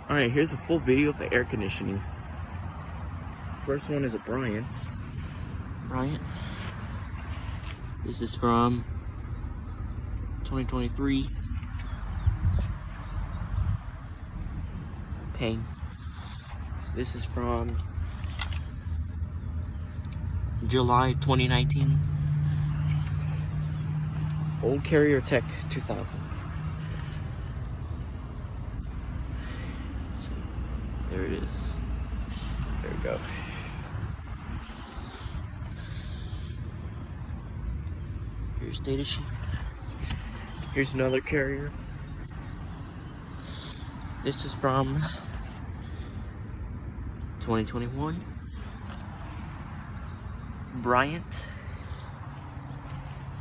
Alright, here's a full video of the air conditioning. First one is a Bryant. This is from 2023. Pang. This is from July 2019. Old Carrier Tech 2000. So, there it is. There we go. Here's data sheet. Here's another Carrier. This is from 2021. Bryant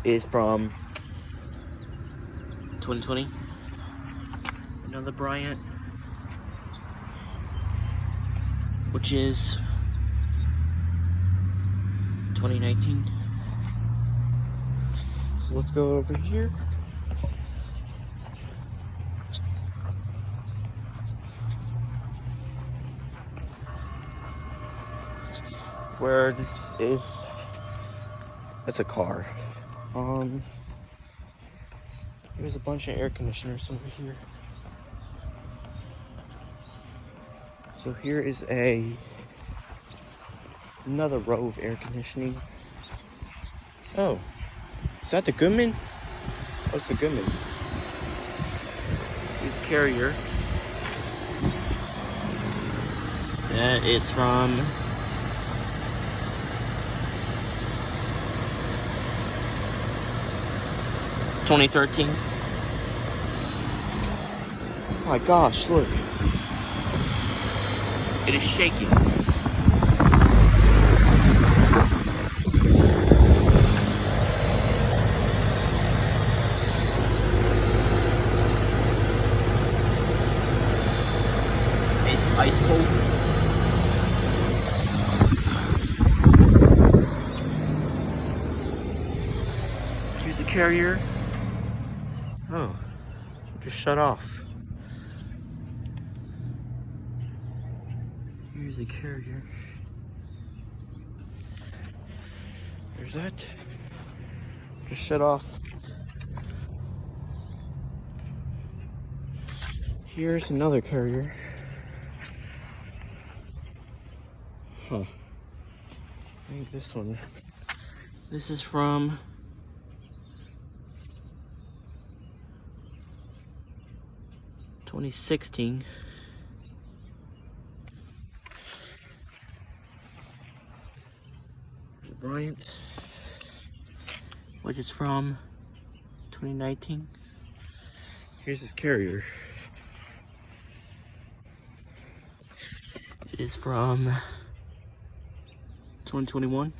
is from 2020. Another Bryant, which is 2019. So let's go over here. Where this is, that's a car. There's a bunch of air conditioners over here. So here is another row of air conditioning. Oh, is that the Goodman? What's the Goodman? Here's Carrier. That is from 2013. Oh my gosh, look. It is shaking. It's ice cold. Here's the Carrier. Oh, just shut off. Here's the Carrier. There's that. Just shut off. Here's another Carrier. Huh. I think this one. This is from 2016. Bryant, which is from 2019. Here's his Carrier. It is from 2021.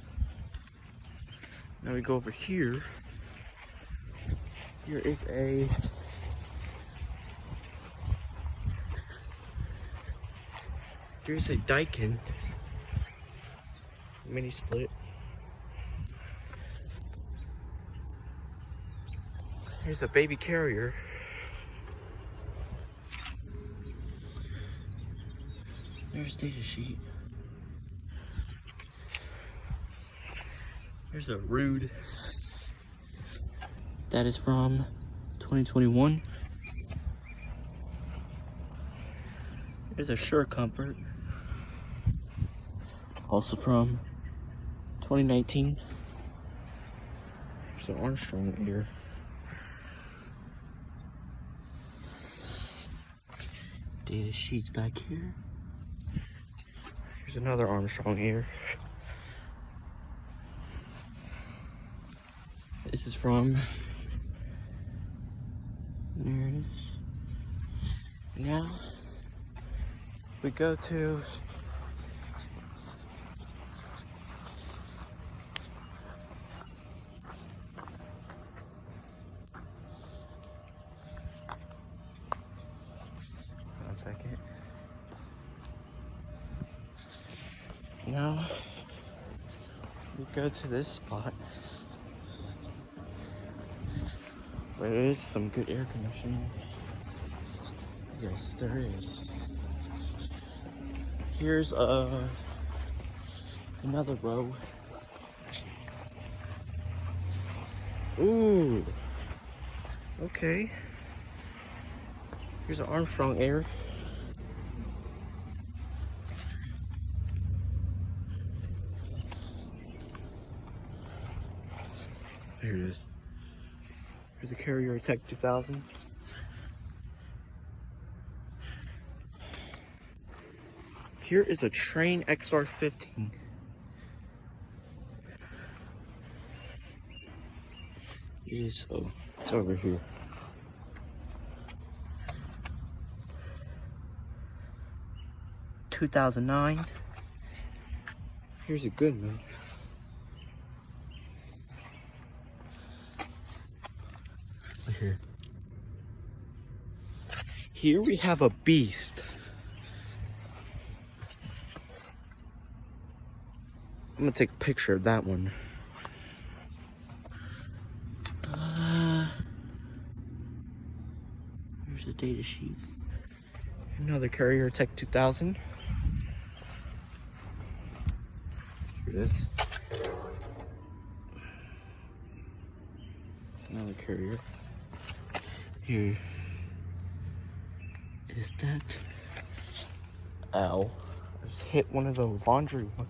Now we go over here. Here is here's a Daikin mini split. Here's a baby Carrier. There's data sheet. There's a Rude. That is from 2021. There's a Sure Comfort. Also from 2019. There's an Armstrong here. Data sheets back here. Here's another Armstrong here. This is from, there it is. Now we go to one second. Now we go to this spot where there is some good air conditioning. Yes, there is. Here's another row. Ooh. Okay. Here's an Armstrong Air. Here it is. Here's a Carrier Attack 2000. Here is a Trane XR15. It is, oh, it's over here. (2009). Here's a Goodman. Here. Here we have a beast. I'm gonna take a picture of that one. Here's the data sheet. Another Carrier Tech 2000. Here it is. Another Carrier. Here is that. Ow. I just hit one of the laundry ones.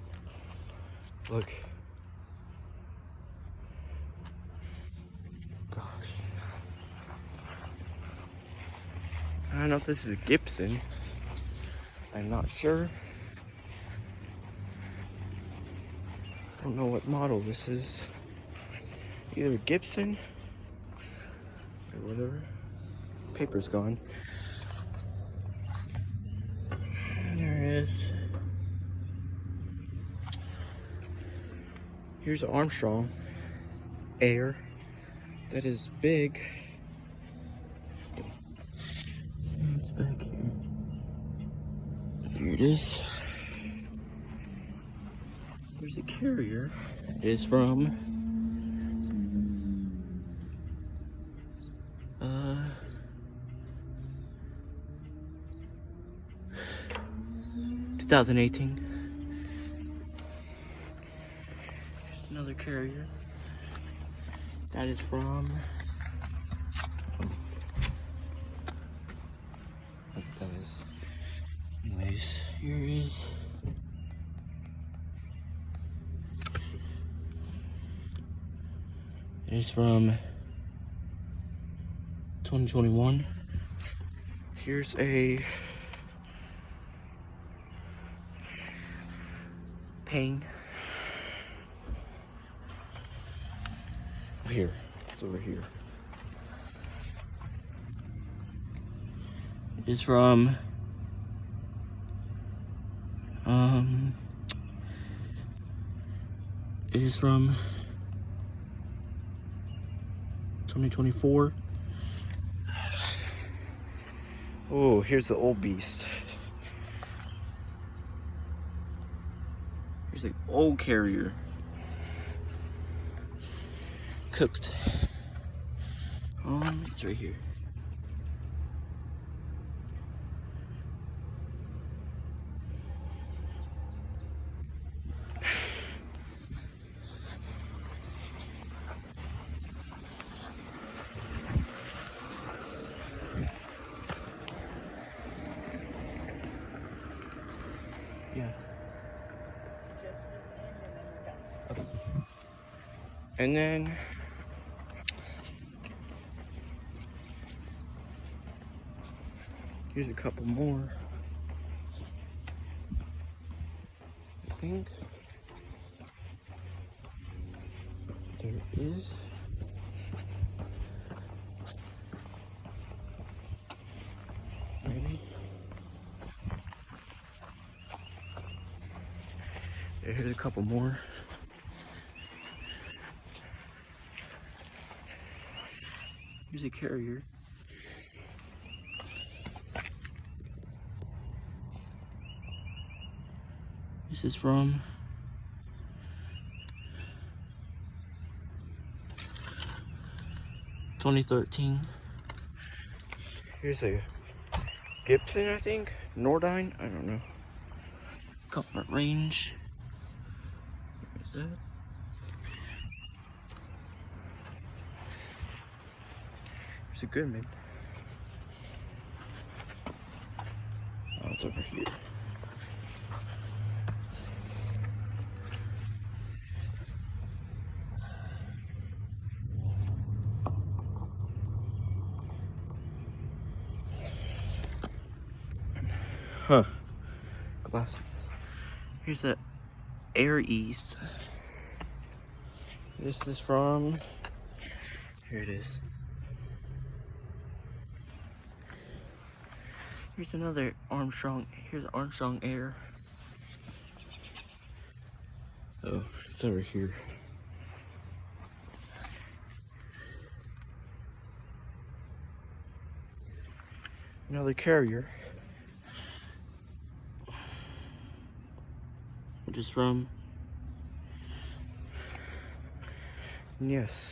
Look. Gosh. I don't know if this is Gibson. I'm not sure. I don't know what model this is. Either Gibson or whatever. Paper's gone. There it is. Here's an Armstrong Air that is big. It's back here. Here it is. There's a Carrier. It is from 2018. Here's another Carrier. That is from, oh, what that is. Anyways, here is it is from 2021. Here's a Payne. Here, it's over here. It's from it is from 2024. Oh, here's the old beast. Here's an old Carrier. Cooked. It's right here. Yeah. Just this end and then we're done. Okay. And then here's a couple more. I think there is. Maybe. Here's a couple more. Here's a Carrier. This is from 2013. Here's a Gibson, I think. Nordine, I don't know. Comfort range. Where's that? There's a Goodman. Oh, it's over here. Huh. Glasses. Here's a Air Ease. This is from, here it is. Here's another Armstrong. Here's Armstrong Air. Oh, it's over here. Another Carrier. Which is from, yes,